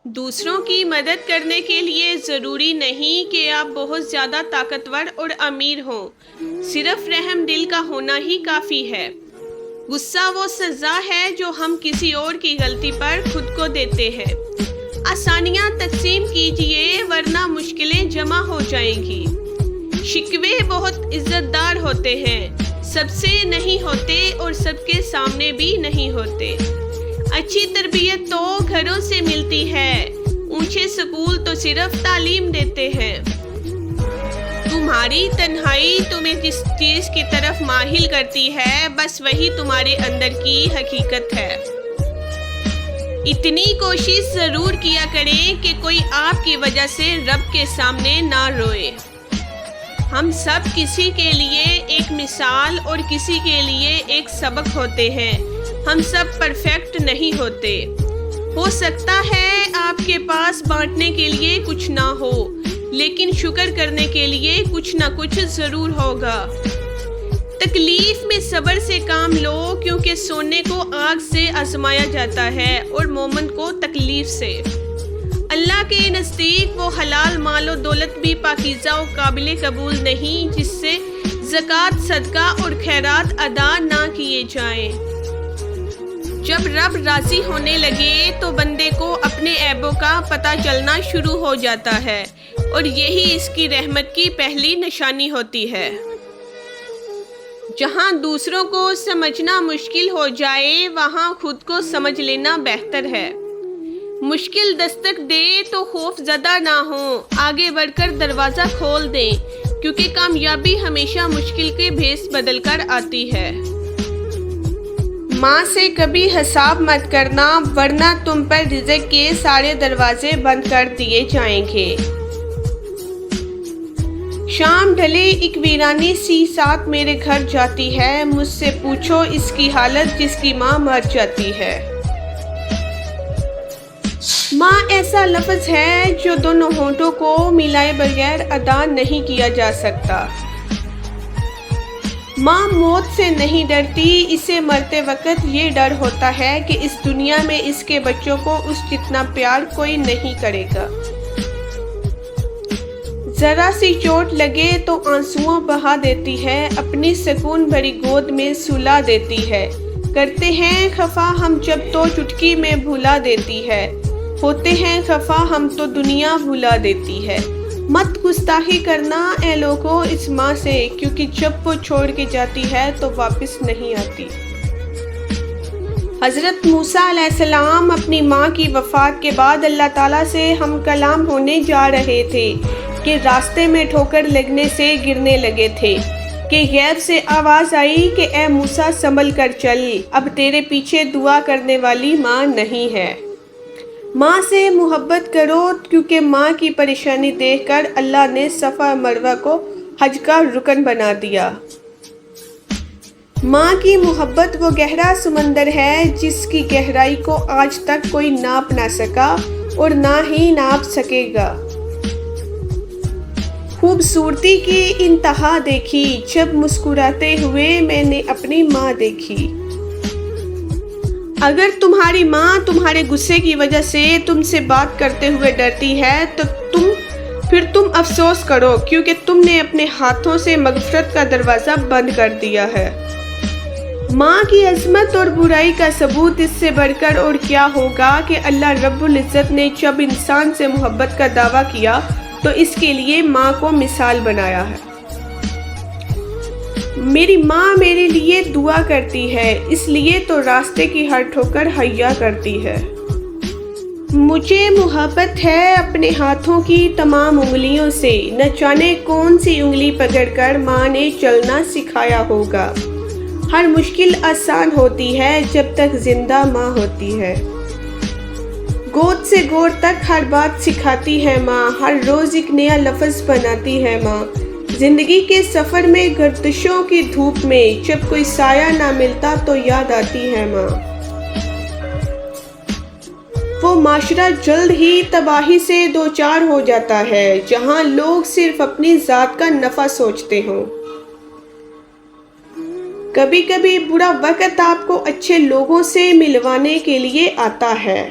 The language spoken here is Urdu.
دوسروں کی مدد کرنے کے لیے ضروری نہیں کہ آپ بہت زیادہ طاقتور اور امیر ہوں، صرف رحم دل کا ہونا ہی کافی ہے۔ غصہ وہ سزا ہے جو ہم کسی اور کی غلطی پر خود کو دیتے ہیں۔ آسانیاں تقسیم کیجئے ورنہ مشکلیں جمع ہو جائیں گی۔ شکوے بہت عزت دار ہوتے ہیں، سب سے نہیں ہوتے اور سب کے سامنے بھی نہیں ہوتے۔ اچھی تربیت تو گھروں سے ملتی ہے، اونچے سکول تو صرف تعلیم دیتے ہیں۔ تمہاری تنہائی تمہیں جس چیز کی طرف مائل کرتی ہے بس وہی تمہارے اندر کی حقیقت ہے۔ اتنی کوشش ضرور کیا کریں کہ کوئی آپ کی وجہ سے رب کے سامنے نہ روئے۔ ہم سب کسی کے لیے ایک مثال اور کسی کے لیے ایک سبق ہوتے ہیں۔ ہم سب پرفیکٹ نہیں ہوتے۔ ہو سکتا ہے آپ کے پاس بانٹنے کے لیے کچھ نہ ہو، لیکن شکر کرنے کے لیے کچھ نہ کچھ ضرور ہوگا۔ تکلیف میں صبر سے کام لو، کیونکہ سونے کو آگ سے آزمایا جاتا ہے اور مومن کو تکلیف سے۔ اللہ کے نزدیک وہ حلال مال و دولت بھی پاکیزہ و قابل قبول نہیں جس سے زکوٰۃ، صدقہ اور خیرات ادا نہ کیے جائیں۔ جب رب راضی ہونے لگے تو بندے کو اپنے عیبوں کا پتہ چلنا شروع ہو جاتا ہے، اور یہی اس کی رحمت کی پہلی نشانی ہوتی ہے۔ جہاں دوسروں کو سمجھنا مشکل ہو جائے وہاں خود کو سمجھ لینا بہتر ہے۔ مشکل دستک دے تو خوف زدہ نہ ہوں، آگے بڑھ کر دروازہ کھول دیں، کیونکہ کامیابی ہمیشہ مشکل کے بھیس بدل کر آتی ہے۔ ماں سے کبھی حساب مت کرنا ورنہ تم پر رزق کے سارے دروازے بند کر دیے جائیں گے۔ شام ڈھلے ایک ویرانی سی ساتھ میرے گھر جاتی ہے، مجھ سے پوچھو اس کی حالت جس کی ماں مر جاتی ہے۔ ماں ایسا لفظ ہے جو دونوں ہونٹوں کو ملائے بغیر ادا نہیں کیا جا سکتا۔ ماں موت سے نہیں ڈرتی، اسے مرتے وقت یہ ڈر ہوتا ہے کہ اس دنیا میں اس کے بچوں کو اس جتنا پیار کوئی نہیں کرے گا۔ ذرا سی چوٹ لگے تو آنسوؤں بہا دیتی ہے، اپنی سکون بھری گود میں سلا دیتی ہے۔ کرتے ہیں خفا ہم جب تو چٹکی میں بھلا دیتی ہے، ہوتے ہیں خفا ہم تو دنیا بھلا دیتی ہے۔ مت گستاخی کرنا اے لوگو اس ماں سے، کیونکہ جب وہ چھوڑ کے جاتی ہے تو واپس نہیں آتی۔ حضرت موسیٰ علیہ السلام اپنی ماں کی وفات کے بعد اللہ تعالیٰ سے ہم کلام ہونے جا رہے تھے کہ راستے میں ٹھوکر لگنے سے گرنے لگے تھے کہ غیب سے آواز آئی کہ اے موسیٰ سنبھل کر چل، اب تیرے پیچھے دعا کرنے والی ماں نہیں ہے۔ ماں سے محبت کرو، کیونکہ ماں کی پریشانی دیکھ کر اللہ نے صفا مروہ کو حج کا رکن بنا دیا۔ ماں کی محبت وہ گہرا سمندر ہے جس کی گہرائی کو آج تک کوئی ناپ نہ سکا اور نہ ہی ناپ سکے گا۔ خوبصورتی کی انتہا دیکھی جب مسکراتے ہوئے میں نے اپنی ماں دیکھی۔ اگر تمہاری ماں تمہارے غصے کی وجہ سے تم سے بات کرتے ہوئے ڈرتی ہے تو تم افسوس کرو، کیونکہ تم نے اپنے ہاتھوں سے مغفرت کا دروازہ بند کر دیا ہے۔ ماں کی عظمت اور برائی کا ثبوت اس سے بڑھ کر اور کیا ہوگا کہ اللہ رب العزت نے جب انسان سے محبت کا دعویٰ کیا تو اس کے لیے ماں کو مثال بنایا ہے۔ میری ماں میرے لیے دعا کرتی ہے، اس لیے تو راستے کی ہر ٹھوکر حیا کرتی ہے۔ مجھے محبت ہے اپنے ہاتھوں کی تمام انگلیوں سے، نہ جانے کون سی انگلی پکڑ کر ماں نے چلنا سکھایا ہوگا۔ ہر مشکل آسان ہوتی ہے جب تک زندہ ماں ہوتی ہے۔ گود سے گود تک ہر بات سکھاتی ہے ماں، ہر روز ایک نیا لفظ بناتی ہے ماں۔ زندگی کے سفر میں گردشوں کی دھوپ میں جب کوئی سایہ نہ ملتا تو یاد آتی ہے ماں۔ وہ معاشرہ جلد ہی تباہی سے دوچار ہو جاتا ہے جہاں لوگ صرف اپنی ذات کا نفع سوچتے ہوں۔ کبھی کبھی برا وقت آپ کو اچھے لوگوں سے ملوانے کے لیے آتا ہے۔